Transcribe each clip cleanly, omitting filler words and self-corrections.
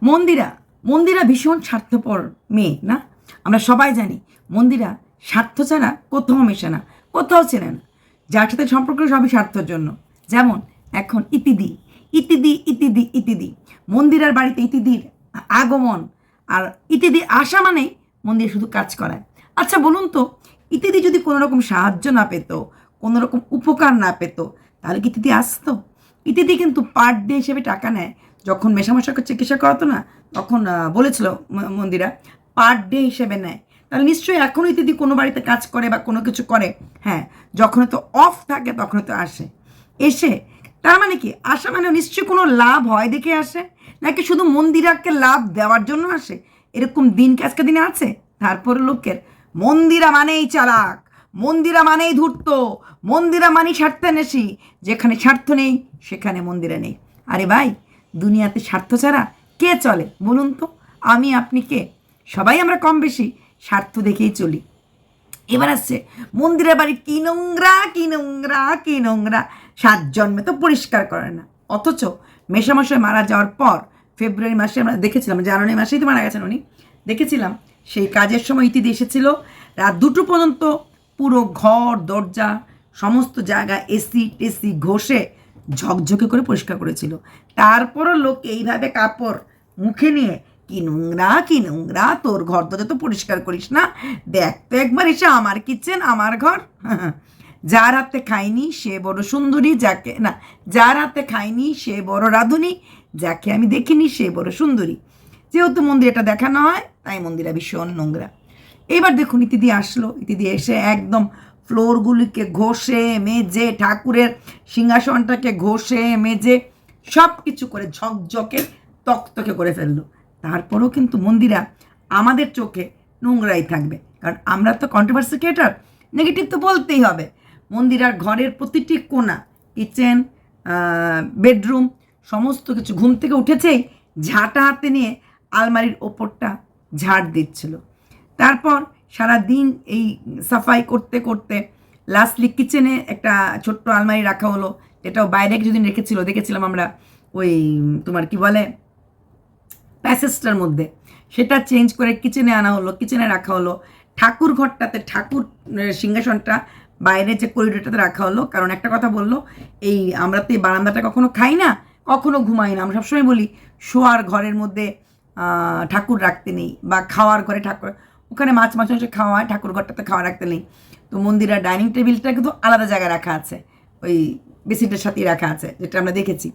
মন্দিরা মন্দিরা ভীষণ স্বার্থপর মেয়ে না, আমরা সবাই জানি। মন্দিরা স্বার্থ ছাড়া কোথাও মেশে না, কোথাও চেনে না। যার সাথে সম্পর্ক সবই স্বার্থের জন্য। যেমন এখন ইতিদি ইতিদি ইতিদি ইতিদি মন্দিরার বাড়িতে ইতিদির আগমন আর ইতিদি আসা মানেই মন্দির শুধু কাজ করায়। আচ্ছা বলুন তো, ইতিদি যদি কোনো রকম সাহায্য না পেত, কোনো রকম উপকার না পেত, তাহলে কি ইতিদি আসতো? ইতিদি কিন্তু পার ডে হিসেবে টাকা নেয়। যখন মেশামশাকে চিকিৎসা করাতো না, তখন বলেছিল মন্দিরা পার ডে হিসেবে নেয়। তাহলে নিশ্চয়ই এখনও ইতিদি কোনো বাড়িতে কাজ করে বা কোনো কিছু করে। হ্যাঁ, যখন তো অফ থাকে তখন তো আসে। এসে তার মানে কি, আসা মানে নিশ্চয়ই কোনো লাভ হয় দেখে আসে, নাকি শুধু মন্দিরাকে লাভ দেওয়ার জন্য আসে? এরকম দিন কি আজকে দিনে আছে? তারপরে লোকের মন্দিরা মানেই চালাক, মন্দিরা মানেই ধূর্ত, মন্দিরা মানেই স্বার্থান্বেষী। যেখানে স্বার্থ নেই সেখানে মন্দিরা নেই। আরে ভাই, দুনিয়াতে স্বার্থ ছাড়া কে চলে বলুন তো? আমি আপনি কে? সবাই আমরা কম বেশি স্বার্থ দেখেই চলি। এবার আসছে মন্দিরের বাড়ি কি নোংরা কি নোংরা কি নোংরা, 7 জন্মে তো পরিষ্কার করে না। অথচ মেশামশাই মারা যাওয়ার পর ফেব্রুয়ারি মাসে আমরা দেখেছিলাম, জানুয়ারি মাসেই তো মারা গেছেন উনি, দেখেছিলাম সেই কাজের সময় ইতিদি এসেছিল। রাত 2টো পর্যন্ত পুরো ঘর দরজা সমস্ত জায়গা এসি টেসি ঘষে ঝকঝকে করে পরিষ্কার করেছিল। তারপরও লোক এইভাবে কাপড় মুখে নিয়ে কি নোংরা কি নোংরা, তোর ঘর দরজা তো পরিষ্কার করিস না, দেখ তো একবার এসে আমার কিচেন আমার ঘর। যার হাতে খাইনি সে বড় সুন্দরী, যাকে না, যার হাতে খাইনি সে বড় রাঁধুনি, যাকে আমি দেখিনি সে বড় সুন্দরী। যেহেতু মন্দির এটা দেখানো হয় তাই মন্দিরা ভীষণ নোংরা। এবার দেখুন ইতিদি আসলো, ইতিদি এসে একদম ফ্লোরগুলিকে ঘষে মেজে, ঠাকুরের সিংহাসনটাকে ঘষে মেজে সব কিছু করে ঝকঝকে তকতকে করে ফেললো। তারপরেও কিন্তু মন্দিরা আমাদের চোখে নোংরাই থাকবে, কারণ আমরা তো কন্ট্রোভার্সি ক্রিয়েটর, নেগেটিভ তো বলতেই হবে। মন্দিরার ঘরের প্রতিটি কোণা, কিচেন, বেডরুম, সমস্ত কিছু ঘুম থেকে উঠেছেই ঝাঁটা হাতে নিয়ে আলমারির ওপরটা ঝাড় দিচ্ছিল। তারপর সারা দিন এই সাফাই করতে করতে লাস্টলি কিচেনে একটা ছোট্ট আলমারি রাখা হলো, যেটাও বাইরে কিছুদিন রেখেছিল, দেখেছিলাম আমরা ওই তোমার কি বলে প্যাসেজটার মধ্যে, সেটা চেঞ্জ করে কিচেনে আনা হলো, কিচেনে রাখা হলো। ঠাকুর ঘরটাতে ঠাকুর সিংহাসনটা বাইরে যে করিডোরটাতে রাখা হলো, কারণ একটা কথা বললো, এই আমরা তো এই বারান্দাটা কখনো খাই না, কখনো ঘুমাই না। আমরা সবসময় বলি শোয়ার ঘরের মধ্যে ঠাকুর রাখতে নেই, বা খাওয়ার ঘরে ঠাকুর, ওখানে মাছ মাছ খাওয়া হয়, ঠাকুর ঘরটাতে খাওয়া রাখতে নেই। তো মন্দিরের ডাইনিং টেবিলটা কিন্তু আলাদা জায়গায় রাখা আছে, ওই বেসিনটার সাথেই রাখা আছে, যেটা আমরা দেখেছি।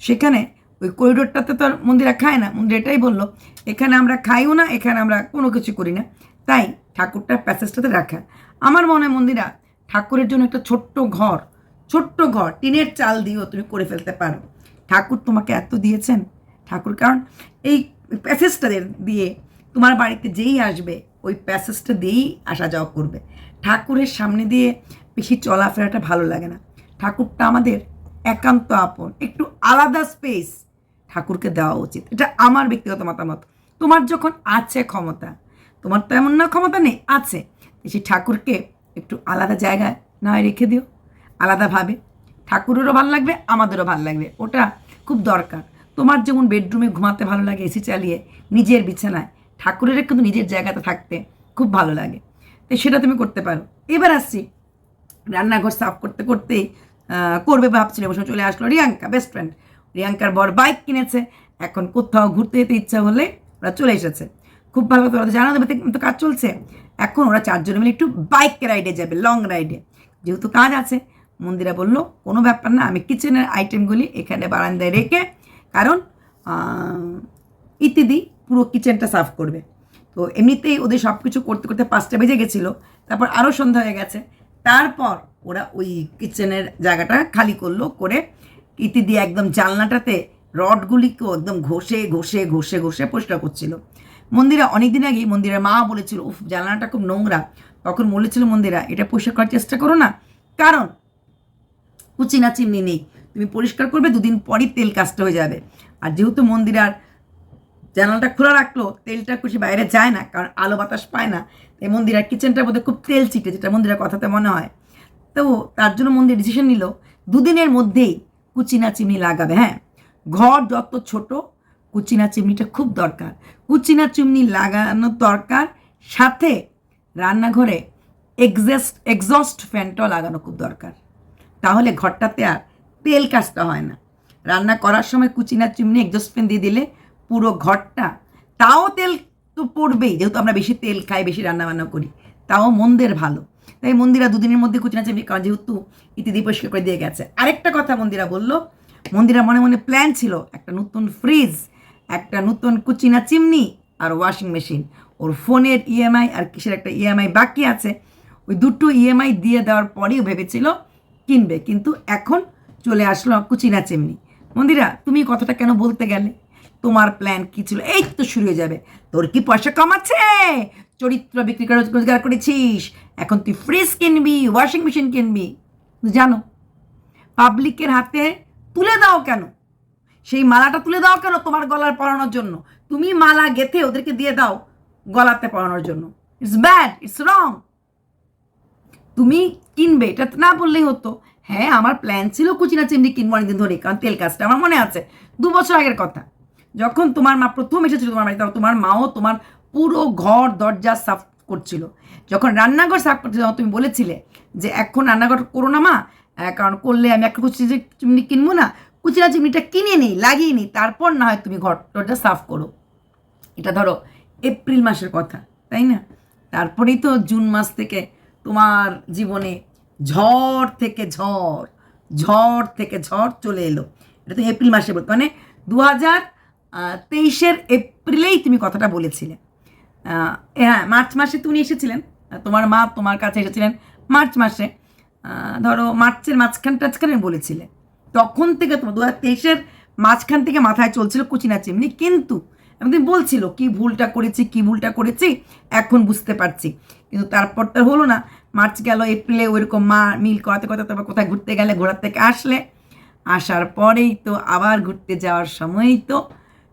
সেখানে ওই করিডোরটাতে তো আর মন্দিরা খায় না। মন্দির এটাই বললো, এখানে আমরা খাইও না, এখানে আমরা কোনো কিছু করি না, তাই ঠাকুরটা প্যাসেজটাতে রাখা। আমার মনে হয় মন্দিরা ঠাকুরের জন্য একটা ছোট্ট ঘর টিনের চাল দিয়েও তুমি করে ফেলতে পারো। ঠাকুর তোমাকে এত দিয়েছেন, ঠাকুর কারণ এই প্যাসেজটা দিয়ে তোমার বাড়িতে যেই আসবে ওই প্যাসেজটা দিয়েই আসা যাওয়া করবে। ঠাকুরের সামনে দিয়ে বেশি চলাফেরাটা ভালো লাগে না। ঠাকুরটা আমাদের একান্ত আপন, একটু আলাদা স্পেস ঠাকুরকে দেওয়া উচিত। এটা আমার ব্যক্তিগত মতামত। তোমার যখন আছে ক্ষমতা, তোমার তো এমন না ক্ষমতা নেই, আছে, সেই ঠাকুরকে একটু আলাদা জায়গায় না রেখে দিও, আলাদাভাবে। ঠাকুরেরও ভালো লাগবে, আমাদেরও ভালো লাগবে, ওটা খুব দরকার। তোমার যেমন বেডরুমে ঘুমাতে ভালো লাগে এসি চালিয়ে নিজের বিছানায়, ঠাকুরের কিন্তু নিজের জায়গাতে থাকতে খুব ভালো লাগে, তাই সেটা তুমি করতে পারো। এবার আসছি রান্নাঘর সাফ করতে করতেই করবে ভাবছিল, বসে চলে আসলো রিয়াঙ্কা, বেস্ট ফ্রেন্ড। রিয়াঙ্কার বর বাইক কিনেছে, এখন কোথাও ঘুরতে যেতে ইচ্ছা হলে ওরা চলে এসেছে। খুব ভালো কথা, ওরা জানা দেবে তো কাজ চলছে, এখন ওরা 4 জন মিলে একটু বাইক রাইডে যাবে, লং রাইডে। যেহেতু কাজ আছে, মন্দিরা বললো কোনো ব্যাপার না, আমি কিচেনের আইটেমগুলি এখানে বারান্দায় রেখে, কারণ ইত্যাদি পুরো কিচেনটা সাফ করবে। তো এমনিতেই ওদের সব কিছু করতে করতে 5টা বেজে গেছিলো, তারপর আরও সন্ধ্যা হয়ে গেছে। তারপর ওরা ওই কিচেনের জায়গাটা খালি করলো, করে ইতি দিয়ে একদম জানলাটাতে রডগুলিকেও একদম ঘষে ঘষে ঘষে ঘষে পরিষ্কার করছিল। মন্দিরা অনেক দিন আগেই মন্দিরের মা বলেছিল, উফ জানলাটা খুব নোংরা, তখন বলেছিল মন্দিরা এটা পরিষ্কার করার চেষ্টা করো না, কারণ কুচিনা চিমনি নেই, তুমি পরিষ্কার করবে 2 দিন পরই তেল কাজটা হয়ে যাবে। আর যেহেতু মন্দিরার জানালাটা খোলা রাখলো, তেলটা খুশি বাইরে যায় না, কারণ আলো বাতাস পায় না, তাই মন্দিরার কিচেনটার মধ্যে খুব তেল চিটে, যেটা মন্দিরের কথাতে মনে হয়। তো তার জন্য মন্দির ডিসিশন নিল 2 দিনের মধ্যেই কুচিনা চিমনি লাগাবে। হ্যাঁ, ঘর যত ছোট কুচিনা চিমনিটা খুব দরকার, কুচিনা চিমনি লাগানো দরকার, সাথে রান্নাঘরে এক্সস্ট ফ্যানটাও লাগানো খুব দরকার। তাহলে ঘরটাতে আর তেল কাজটা হয় না। রান্না করার সময় কুচিনা চিমনি এক্সস্ট ফ্যান দিয়ে দিলে পুরো ঘরটা, তাও তেল তো পড়বেই, যেহেতু আমরা বেশি তেল খাই, বেশি রান্নাবান্না করি, তাও মন্দের ভালো। তাই মন্দিরা দুদিনের মধ্যে কুচিনা চিমনি, কারণ যেহেতু ইত্যাদি পরিষ্কার করে দিয়ে গেছে। আরেকটা কথা মন্দিরা বলল, মন্দিরা মনে মনে প্ল্যান ছিল একটা নতুন ফ্রিজ, একটা নতুন কুচিনা চিমনি আর ওয়াশিং মেশিন। ওর ফোনের ইএমআই আর কিসের একটা ইএমআই বাকি আছে, ওই দুটো ইএমআই দিয়ে দেওয়ার পরেও ভেবেছিল কিনবে, কিন্তু এখন চলে আসলো কুচিনা চিমনি। মন্দিরা, তুমি কথাটা কেন বলতে গেলে? তোমার প্ল্যান কি ছিল? এই তো শুরু হয়ে যাবে, তোর কি পয়সা কমাচ্ছে, চরিত্র বিক্রি করে রোজগার করেছিস, এখন তুই ফ্রিজ কিনবি, ওয়াশিং মেশিন কিনবি। জানো, পাবলিকের হাতে তুলে দাও কেন, সেই মালাটা তুলে দাও কেন তোমার গলার পরানোর জন্য? তুমি মালা গেঁথে ওদেরকে দিয়ে দাও গলাতে পরানোর জন্য। It's bad, it's wrong. তুমি কিনবে এটা না বললেই হতো। হ্যাঁ, আমার প্ল্যান ছিল কুচিনা চিমনি কিনবো অনেকদিন ধরে, কারণ তেল কাজটা আমার মনে আছে 2 বছর আগের কথা, যখন তোমার মা প্রথম এসেছিল তোমার বাড়িতে, তোমার মাও তোমার পুরো ঘর দরজা সাফ করছিল। যখন রান্নাঘর সাফ করছিল তখন তুমি বলেছিলে যে এখন রান্নাঘর করো না মা, কারণ করলে আমি একটা কুচিনা চিমনি কিনবো না, কুচিনা চিমনিটা কিনে নিই, লাগিয়ে নিই, তারপর না হয় তুমি ঘর দরজা সাফ করো। এটা ধরো এপ্রিল মাসের কথা, তাই না? তারপরেই তো জুন মাস থেকে তোমার জীবনে ঝড় থেকে ঝড় চলে এলো। এটা তো এপ্রিল মাসে বলতো, মানে 2023 এপ্রিলেই তুমি কথাটা বলেছিলে। হ্যাঁ, মার্চ মাসে তুমি এসেছিলেন, তোমার মা তোমার কাছে এসেছিলেন মার্চ মাসে, ধরো মার্চের মাঝখানে বলেছিলে। তখন থেকে তোমার 2023 মাঝখান থেকে মাথায় চলছিল কুচিনা চিমনি, কিন্তু তুমি বলছিল কি ভুলটা করেছি এখন বুঝতে পারছি, কিন্তু তারপর তো হলো না। মার্চ গেল, এপ্রিলে ওইরকম মা মিল করাতে তারপর কোথায় ঘুরতে গেলে, ঘোরার থেকে আসার পরেই তো আবার ঘুরতে যাওয়ার সময়ই তো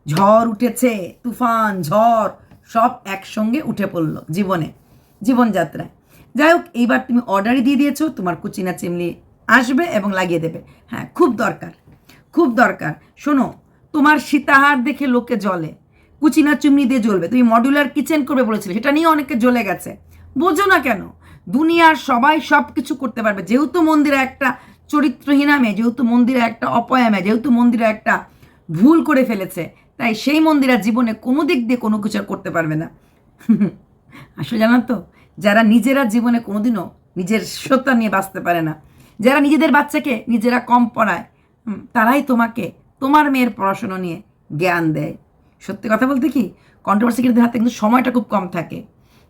ঝড় উঠেছে, তুফান ঝড় সব একসঙ্গে উঠে পড়লো জীবনযাত্রায়। যাই হোক, এইবার তুমি অর্ডারই দিয়ে দিয়েছো, তোমার কুচিনা চিমনি আসবে এবং লাগিয়ে দেবে। হ্যাঁ, খুব দরকার। শোনো, তোমার সীতাহার দেখে লোকে জ্বলে, কুচিনা চিমনি দিয়ে জ্বলবে। তুমি মডুলার কিচেন করবে বলেছিলে, সেটা নিয়ে অনেকে জ্বলে গেছে। বোঝো না কেন? দুনিয়ার সবাই সব কিছু করতে পারবে, যেহেতু মন্দিরে একটা চরিত্রহীনা মেয়ে, যেহেতু মন্দিরে একটা অপয়া মেয়ে, যেহেতু মন্দিরে একটা ভুল করে ফেলেছে, তাই সেই মন্দিরা জীবনে কোনো দিক দিয়ে কোনো কিছু করতে পারবে না। আসলে জানো তো, যারা নিজেরা জীবনে কোনোদিনও নিজের সত্তা নিয়ে বাঁচতে পারে না, যারা নিজেদের বাচ্চাকে নিজেরা কম পড়ায়, তারাই তোমাকে তোমার মেয়ের পড়াশুনো নিয়ে জ্ঞান দেয়। সত্যি কথা বলতে কি, কন্ট্রোভার্সি ক্রিয়েটরদের হাতে কিন্তু সময়টা খুব কম থাকে,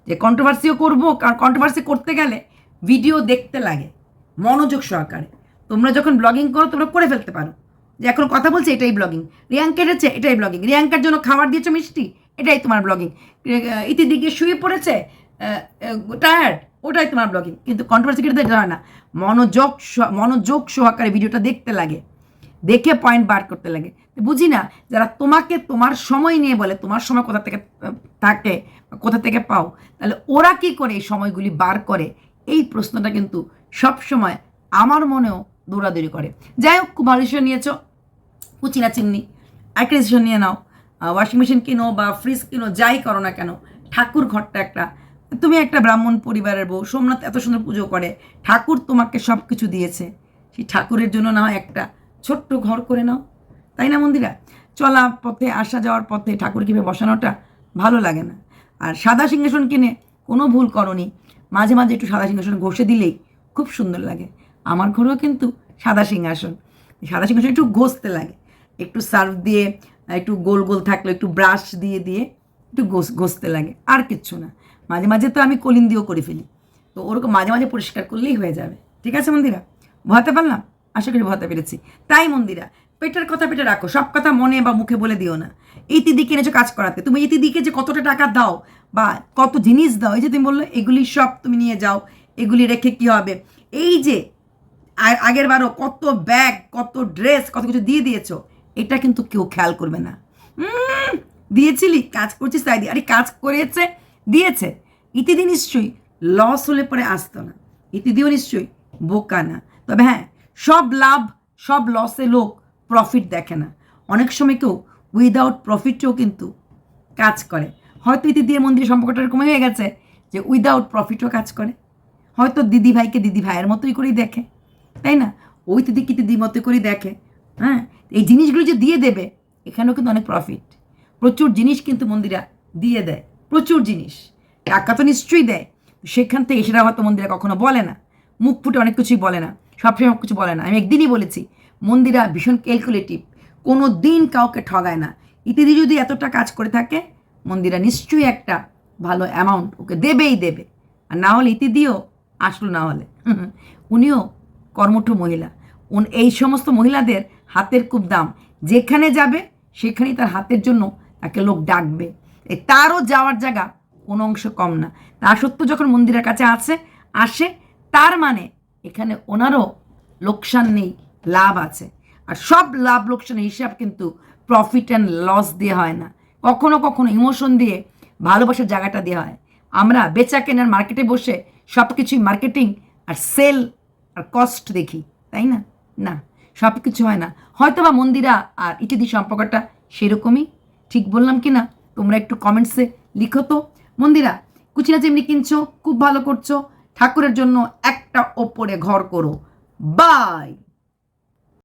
যে কন্ট্রোভার্সিও করবো, কারণ কন্ট্রোভার্সি করতে গেলে ভিডিও দেখতে লাগে মনোযোগ সহকারে। তোমরা যখন ব্লগিং করো তোমরা করে ফেলতে পারো, যে এখন কথা বলছে এটাই ব্লগিং, রিয়াঙ্কা এসেছে এটাই ব্লগিং, রিয়াঙ্কার জন্য খাবার দিয়েছো মিষ্টি এটাই তোমার ব্লগিং, ইতিদিকে শুয়ে পড়েছে টায়ার্ড ওটাই তোমার ব্লগিং। কিন্তু কন্ট্রোভার্সি ক্রিয়েটরদের এটা হয় না, মনোযোগ সহকারে ভিডিওটা দেখতে লাগে, দেখে পয়েন্ট বার করতে লাগে। বুঝি না, যারা তোমাকে তোমার সময় নিয়ে বলে তোমার সময় কোথা থেকে থাকে, কোথা থেকে পাও, তাহলে ওরা কি করে এই সময়গুলি বার করে, এই প্রশ্নটা কিন্তু সব সময় আমার মনেও দৌড়াদৌড়ি করে। যাই হোক, খুব ভালো ডিসিশন নিয়েছো, কুচিনা চিমনি একটা ডিসিশন নিয়ে নাও। ওয়াশিং মেশিন কিনো বা ফ্রিজ কিনো, যাই করো না কেন, ঠাকুর ঘরটা একটা, তুমি একটা ব্রাহ্মণ পরিবারের বউ, সোমনাথ এত সুন্দর পুজো করে, ঠাকুর তোমাকে সব কিছু দিয়েছে, সেই ঠাকুরের জন্য না হয় একটা ছোট্ট ঘর করে নাও, তাই না মন্দিরা? চলা পথে, আসা যাওয়ার পথে ঠাকুর কিভাবে বসানোটা ভালো লাগে না। আর সাদা সিংহাসন কিনে কোনো ভুল করনি, মাঝে মাঝে একটু সাদা সিংহাসন ঘষে দিলেই খুব সুন্দর লাগে। আমার ঘরেও কিন্তু সাদা সিংহাসন একটু ঘষতে লাগে, একটু সার্ফ দিয়ে, একটু গোল গোল থাকলে একটু ব্রাশ দিয়ে একটু ঘষতে লাগে, আর কিচ্ছু না। মাঝে মাঝে তো আমি কলিন দিয়েও করে ফেলি, তো ওরকম মাঝে মাঝে পরিষ্কার করলেই হয়ে যাবে। ঠিক আছে মন্দিরা, বোঝাতে পারলাম? আশা করি বোঝাতে পেরেছি। তাই মন্দিরা, পেটের কথা পেটে রাখো, সব কথা মনে বা মুখে বলে দিও না। ইতিদিকে এনেছো কাজ করাতে, তুমি ইতিদিকে যে কতটা টাকা দাও বা কত জিনিস দাও, এই যে তুমি বললো এগুলি সব তুমি নিয়ে যাও, এগুলি রেখে কি হবে, এই যে আগের বারও কত ব্যাগ, কত ড্রেস, কত কিছু দিয়ে দিয়েছো, এটা কিন্তু কেউ খেয়াল করবে না। দিয়েছিলি, কাজ করছিস তাই দিয়ে, আরে কাজ করেছে দিয়েছে। ইতিদি নিশ্চয়ই লস হলে পরে আসতো না, ইতিদিও নিশ্চয়ই বোকা না। তবে হ্যাঁ, সব লাভ সব লসে লোক প্রফিট দেখে না, অনেক সময় কেউ উইদাউট প্রফিটেও কিন্তু কাজ করে। হয়তো ইতি দিয়ে মন্দিরের সম্পর্কটা এরকম হয়ে গেছে যে উইদাউট প্রফিটও কাজ করে। হয়তো দিদি ভাইকে দিদি ভাইয়ের মতোই করেই দেখে, তাই না? ওই দিদিকে দিদির মতো করেই দেখে। হ্যাঁ, এই জিনিসগুলো যে দিয়ে দেবে, এখানেও কিন্তু অনেক প্রফিট। প্রচুর জিনিস কিন্তু মন্দিরা দিয়ে দেয়, প্রচুর জিনিস। টাকা তো নিশ্চয়ই দেয়, সেখান থেকে সেটা হয়তো মন্দিরা কখনো বলে না, মুখ ফুটে অনেক কিছুই বলে না, সবসময় কিছু বলে না। আমি একদিনই বলেছি মন্দিরা ভীষণ ক্যালকুলেটিভ, কোনো দিন কাউকে ঠগায় না। ইত্যাদি যদি এতটা কাজ করে থাকে, মন্দিরা নিশ্চয়ই একটা ভালো অ্যামাউন্ট ওকে দেবেই দেবে। আর না হলে ইতিদিও আসলো না হলে উনিও কর্মঠ মহিলা। এই সমস্ত মহিলাদের হাতের খুব দাম, যেখানে যাবে সেখানেই তার হাতের জন্য তাকে লোক ডাকবে। তারও যাওয়ার জায়গা কোনো অংশ কম না। তা সত্ত্বেও যখন মন্দিরের কাছে আসে, তার মানে এখানে ওনারও লোকসান নেই, লাভ আছে। আর সব লাভ লোকসানের হিসাব কিন্তু প্রফিট অ্যান্ড লস দিয়ে হয় না, কখনো কখনো ইমোশন দিয়ে, ভালোবাসার জায়গাটা দিয়ে হয়। আমরা বেচা কেনার মার্কেটে বসে সব কিছুই মার্কেটিং আর সেল আর কস্ট দেখি, তাই না? না, সব কিছু হয় না। হয়তো বা মন্দিরা আর ইত্যাদি সম্পর্কটা সেরকমই। ঠিক বললাম কি না? তোমরা একটু কমেন্টসে লিখো তো। মন্দিরা, কুচিনা যেমনি কিনছো, খুব ভালো করছো। ঠাকুরের জন্য একটা ওপরে ঘর করো। বাই।